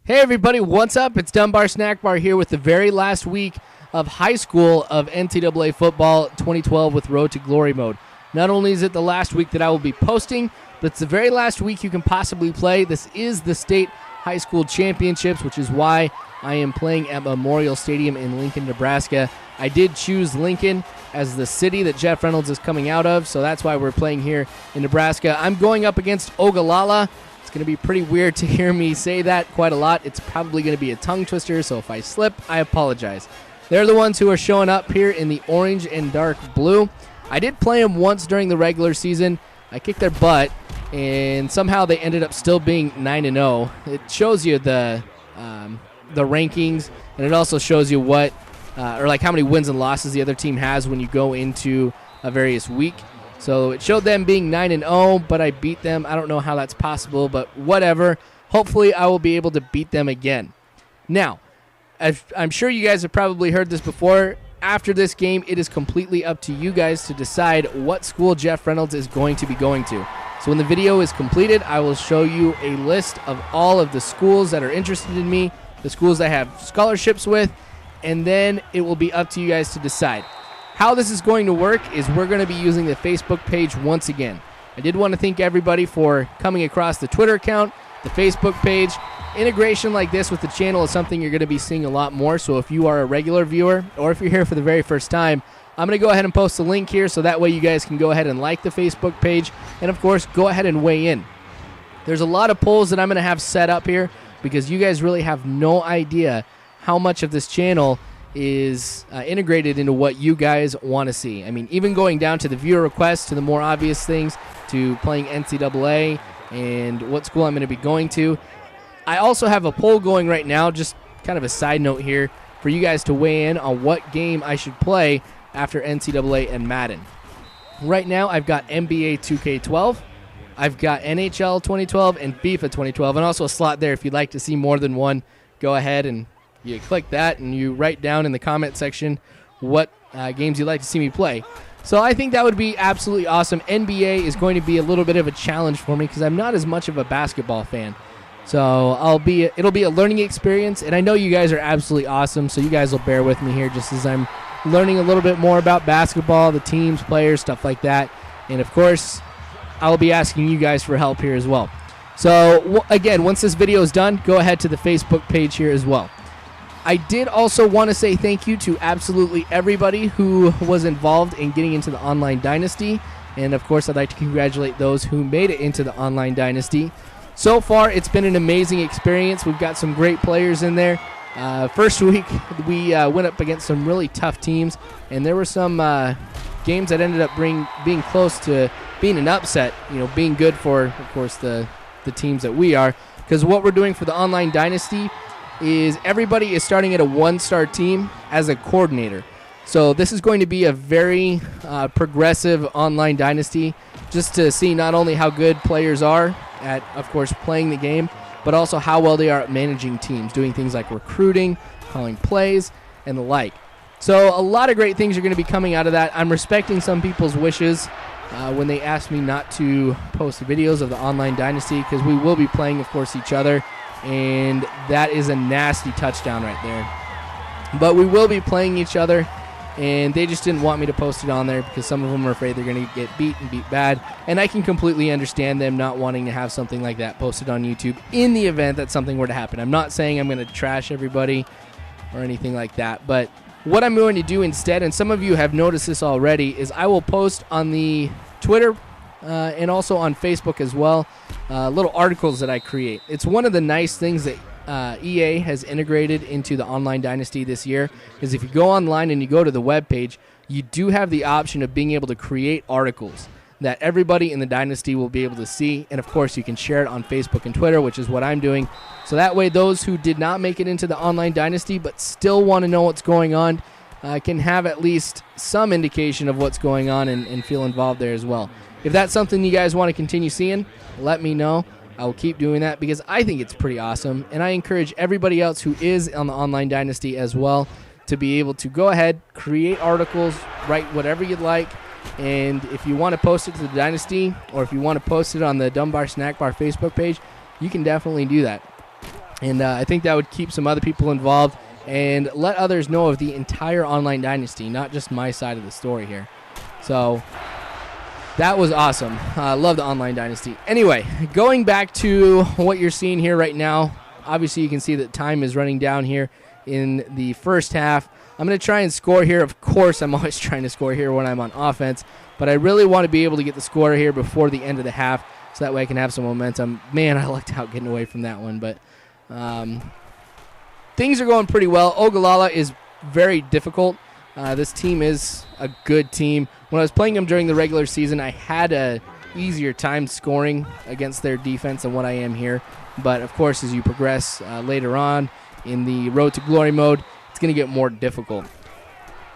Hey everybody, what's up? It's Dunbar Snack Bar here with the very last week of high school of NCAA football 2012 with Road to Glory mode. Not only is it the last week that I will be posting, but it's the very last week you can possibly play. This is the state high school championships, which is why I am playing at Memorial Stadium in Lincoln, Nebraska. I did choose Lincoln as the city that Jeff Reynolds is coming out of, so that's why we're playing here in Nebraska. I'm going up against Ogallala. It's going to be pretty weird to hear me say that quite a lot. It's probably going to be a tongue twister, so if I slip, I apologize. They're the ones who are showing up here in the orange and dark blue. I did play them once during the regular season. I kicked their butt, and somehow they ended up still being 9-0. It shows you the rankings, and it also shows you what, or like how many wins and losses the other team has when you go into a various week. So it showed them being 9-0, but I beat them. I don't know how that's possible, but whatever. Hopefully I will be able to beat them again. Now, I'm sure you guys have probably heard this before. After this game, it is completely up to you guys to decide what school Jeff Reynolds is going to be going to. So when the video is completed, I will show you a list of all of the schools that are interested in me, the schools I have scholarships with, and then it will be up to you guys to decide. How this is going to work is we're going to be using the Facebook page once again. I did want to thank everybody for coming across the Twitter account, the Facebook page. Integration like this with the channel is something you're going to be seeing a lot more, so if you are a regular viewer or if you're here for the very first time, I'm going to go ahead and post a link here so that way you guys can go ahead and like the Facebook page and, of course, go ahead and weigh in. There's a lot of polls that I'm going to have set up here because you guys really have no idea how much of this channel is integrated into what you guys want to see. I mean, even going down to the viewer requests, to the more obvious things, to playing NCAA and what school I'm going to be going to. I also have a poll going right now, just kind of a side note here, for you guys to weigh in on what game I should play after NCAA and Madden. Right now, I've got NBA 2K12, I've got NHL 2012, and FIFA 2012, and also a slot there if you'd like to see more than one. Go ahead and you click that and you write down in the comment section what games you'd like to see me play. So I think that would be absolutely awesome. NBA is going to be a little bit of a challenge for me because I'm not as much of a basketball fan. So it'll be a learning experience, and I know you guys are absolutely awesome, so you guys will bear with me here just as I'm learning a little bit more about basketball, the teams, players, stuff like that. And, of course, I'll be asking you guys for help here as well. So, again, once this video is done, go ahead to the Facebook page here as well. I did also want to say thank you to absolutely everybody who was involved in getting into the Online Dynasty. And, of course, I'd like to congratulate those who made it into the Online Dynasty. So far, it's been an amazing experience. We've got some great players in there. First week, we went up against some really tough teams, and there were some games that ended up being close to being an upset, being good for, of course, the teams that we are. Because what we're doing for the Online Dynasty is everybody is starting at a one-star team as a coordinator. So this is going to be a very progressive Online Dynasty just to see not only how good players are at, of course, playing the game, but also how well they are at managing teams, doing things like recruiting, calling plays, and the like. So a lot of great things are going to be coming out of that. I'm respecting some people's wishes when they ask me not to post videos of the Online Dynasty because we will be playing, of course, each other. And that is a nasty touchdown right there. But we will be playing each other, and they just didn't want me to post it on there because some of them are afraid they're going to get beat and beat bad. And I can completely understand them not wanting to have something like that posted on YouTube in the event that something were to happen. I'm not saying I'm going to trash everybody or anything like that, but what I'm going to do instead, and some of you have noticed this already, is I will post on the Twitter and also on Facebook as well, little articles that I create. It's one of the nice things that EA has integrated into the Online Dynasty this year, is if you go online and you go to the web page, you do have the option of being able to create articles that everybody in the Dynasty will be able to see, and of course you can share it on Facebook and Twitter, which is what I'm doing. So that way those who did not make it into the Online Dynasty but still want to know what's going on can have at least some indication of what's going on and feel involved there as well. If that's something you guys want to continue seeing, let me know. I will keep doing that because I think it's pretty awesome, and I encourage everybody else who is on the Online Dynasty as well to be able to go ahead, create articles, write whatever you'd like, and if you want to post it to the Dynasty or if you want to post it on the Dunbar Snack Bar Facebook page, you can definitely do that. And I think that would keep some other people involved and let others know of the entire online dynasty, not just my side of the story here. So that was awesome. I love the online dynasty. Anyway, going back to what you're seeing here right now, obviously you can see that time is running down here in the first half. I'm going to try and score here. Of course, I'm always trying to score here when I'm on offense, but I really want to be able to get the score here before the end of the half so that way I can have some momentum. Man, I lucked out getting away from that one, but things are going pretty well. Ogallala is very difficult. This team is a good team. When I was playing them during the regular season, I had a easier time scoring against their defense than what I am here. But, of course, as you progress later on in the Road to Glory mode, it's going to get more difficult.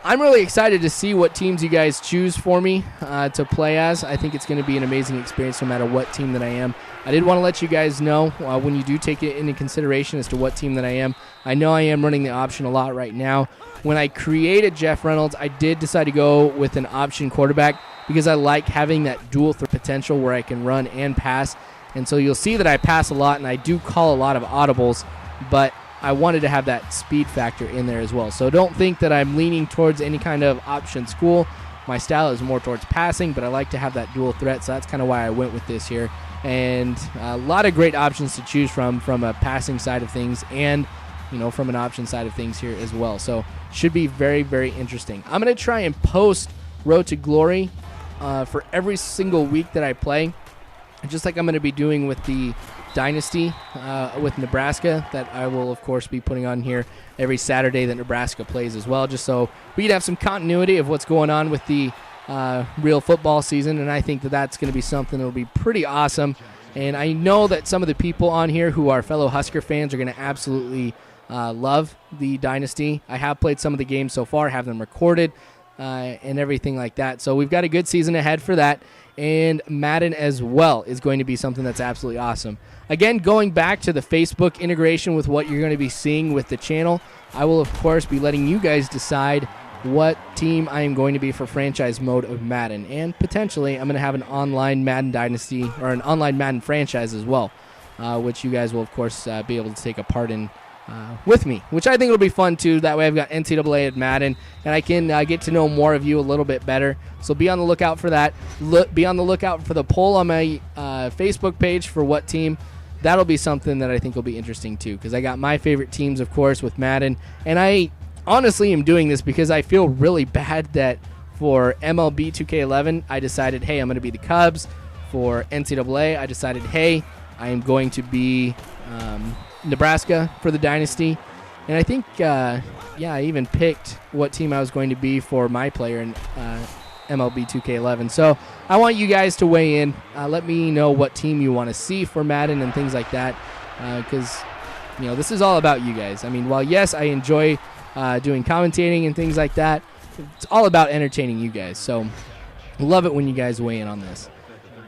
I'm really excited to see what teams you guys choose for me to play as. I think it's going to be an amazing experience no matter what team that I am. I did want to let you guys know when you do take it into consideration as to what team that I am. I know I am running the option a lot right now. When I created Jeff Reynolds, I did decide to go with an option quarterback because I like having that dual threat potential where I can run and pass. And so you'll see that I pass a lot and I do call a lot of audibles, but I wanted to have that speed factor in there as well. So don't think that I'm leaning towards any kind of option school. My style is more towards passing, but I like to have that dual threat, so that's kind of why I went with this here. And a lot of great options to choose from a passing side of things and, from an option side of things here as well. So should be very, very interesting. I'm going to try and post Road to Glory for every single week that I play, just like I'm going to be doing with the Dynasty with Nebraska, that I will, of course, be putting on here every Saturday that Nebraska plays as well, just so we can have some continuity of what's going on with the real football season, and I think that that's going to be something that will be pretty awesome. And I know that some of the people on here who are fellow Husker fans are going to absolutely love the Dynasty. I have played some of the games so far, have them recorded, and everything like that. So we've got a good season ahead for that. And Madden as well is going to be something that's absolutely awesome. Again, going back to the Facebook integration with what you're going to be seeing with the channel, I will, of course, be letting you guys decide what team I am going to be for franchise mode of Madden. And potentially, I'm going to have an online Madden Dynasty or an online Madden franchise as well, which you guys will, of course, be able to take a part in with me, which I think will be fun too. That way I've got NCAA at Madden, and I can get to know more of you a little bit better. So be on the lookout for that. Be on the lookout for the poll on my Facebook page for what team. That'll be something that I think will be interesting too, because I got my favorite teams, of course, with Madden. And I honestly am doing this because I feel really bad that for MLB 2K11, I decided, hey, I'm going to be the Cubs. For NCAA, I decided, hey, I am going to be Nebraska for the Dynasty. And I think, I even picked what team I was going to be for my player in MLB 2K11. So I want you guys to weigh in. Let me know what team you want to see for Madden and things like that, because this is all about you guys. I mean, while yes, I enjoy doing commentating and things like that, it's all about entertaining you guys. So love it when you guys weigh in on this.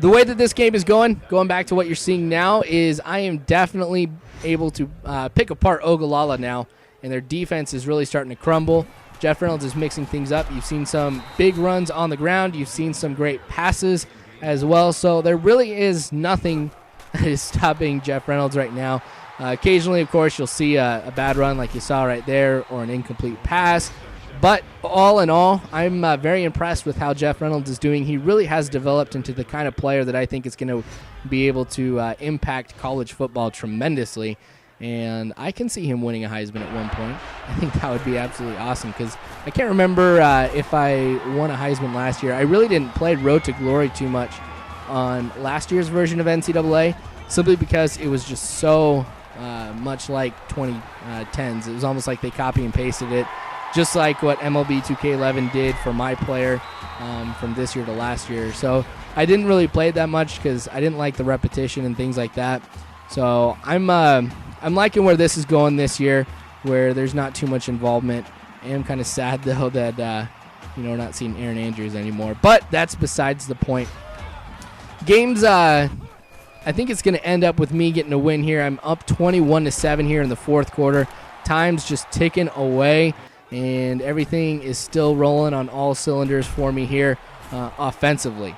The way that this game is going back to what you're seeing now, is I am definitely able to pick apart Ogallala now, and their defense is really starting to crumble. Jeff Reynolds is mixing things up. You've seen some big runs on the ground. You've seen some great passes as well. So there really is nothing that is stopping Jeff Reynolds right now. Occasionally, of course, you'll see a bad run like you saw right there, or an incomplete pass. But all in all, I'm very impressed with how Jeff Reynolds is doing. He really has developed into the kind of player that I think is going to be able to impact college football tremendously. And I can see him winning a Heisman at one point. I think that would be absolutely awesome, because I can't remember if I won a Heisman last year. I really didn't play Road to Glory too much on last year's version of NCAA, simply because it was just so much like 2010s. It was almost like they copy and pasted it, just like what MLB 2K11 did for my player from this year to last year. So I didn't really play it that much because I didn't like the repetition and things like that. So I'm liking where this is going this year, where there's not too much involvement. I am kind of sad, though, that we're not seeing Aaron Andrews anymore. But that's besides the point. Games, I think it's going to end up with me getting a win here. I'm up 21-7 here in the fourth quarter. Time's just ticking away, and everything is still rolling on all cylinders for me here offensively.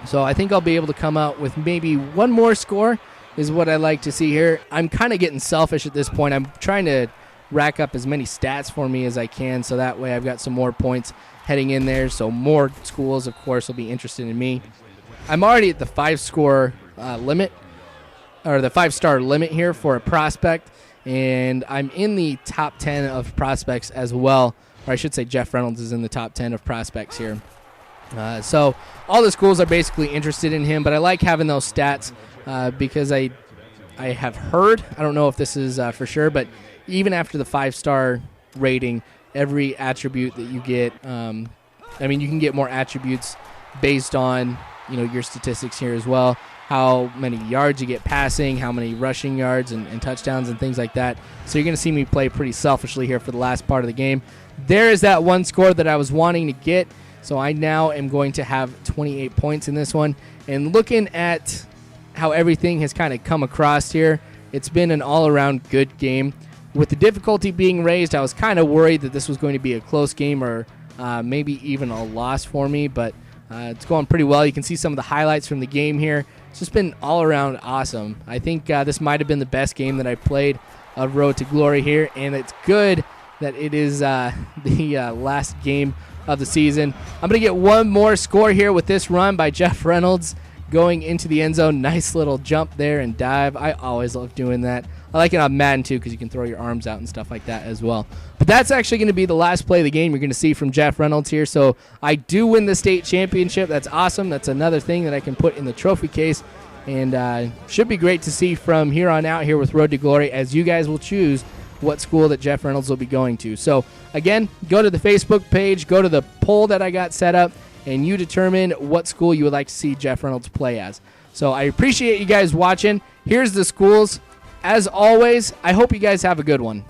So I think I'll be able to come out with maybe one more score is what I like to see here. I'm kind of getting selfish at this point. I'm trying to rack up as many stats for me as I can, so that way I've got some more points heading in there, so more schools, of course, will be interested in me. I'm already at the 5-score limit, or the 5-star limit here for a prospect, and I'm in the top 10 of prospects as well, or I should say Jeff Reynolds is in the top 10 of prospects here. So all the schools are basically interested in him, but I like having those stats because I have heard, I don't know if this is for sure, but even after the 5-star rating, every attribute that you get, you can get more attributes based on, your statistics here as well, how many yards you get passing, how many rushing yards and touchdowns and things like that. So you're going to see me play pretty selfishly here for the last part of the game. There is that one score that I was wanting to get, so I now am going to have 28 points in this one. And looking at how everything has kind of come across here, it's been an all-around good game. With the difficulty being raised, I was kind of worried that this was going to be a close game or maybe even a loss for me, but it's going pretty well. You can see some of the highlights from the game here. It's just been all around awesome. I think this might have been the best game that I played of Road to Glory here, and it's good that it is the last game of the season. I'm going to get one more score here with this run by Jeff Reynolds going into the end zone. Nice little jump there and dive. I always love doing that. I like it on Madden too because you can throw your arms out and stuff like that as well. But that's actually going to be the last play of the game you're going to see from Jeff Reynolds here. So I do win the state championship. That's awesome. That's another thing that I can put in the trophy case. And should be great to see from here on out here with Road to Glory as you guys will choose what school that Jeff Reynolds will be going to. So again, go to the Facebook page, go to the poll that I got set up, and you determine what school you would like to see Jeff Reynolds play as. So I appreciate you guys watching. Here's the schools. As always, I hope you guys have a good one.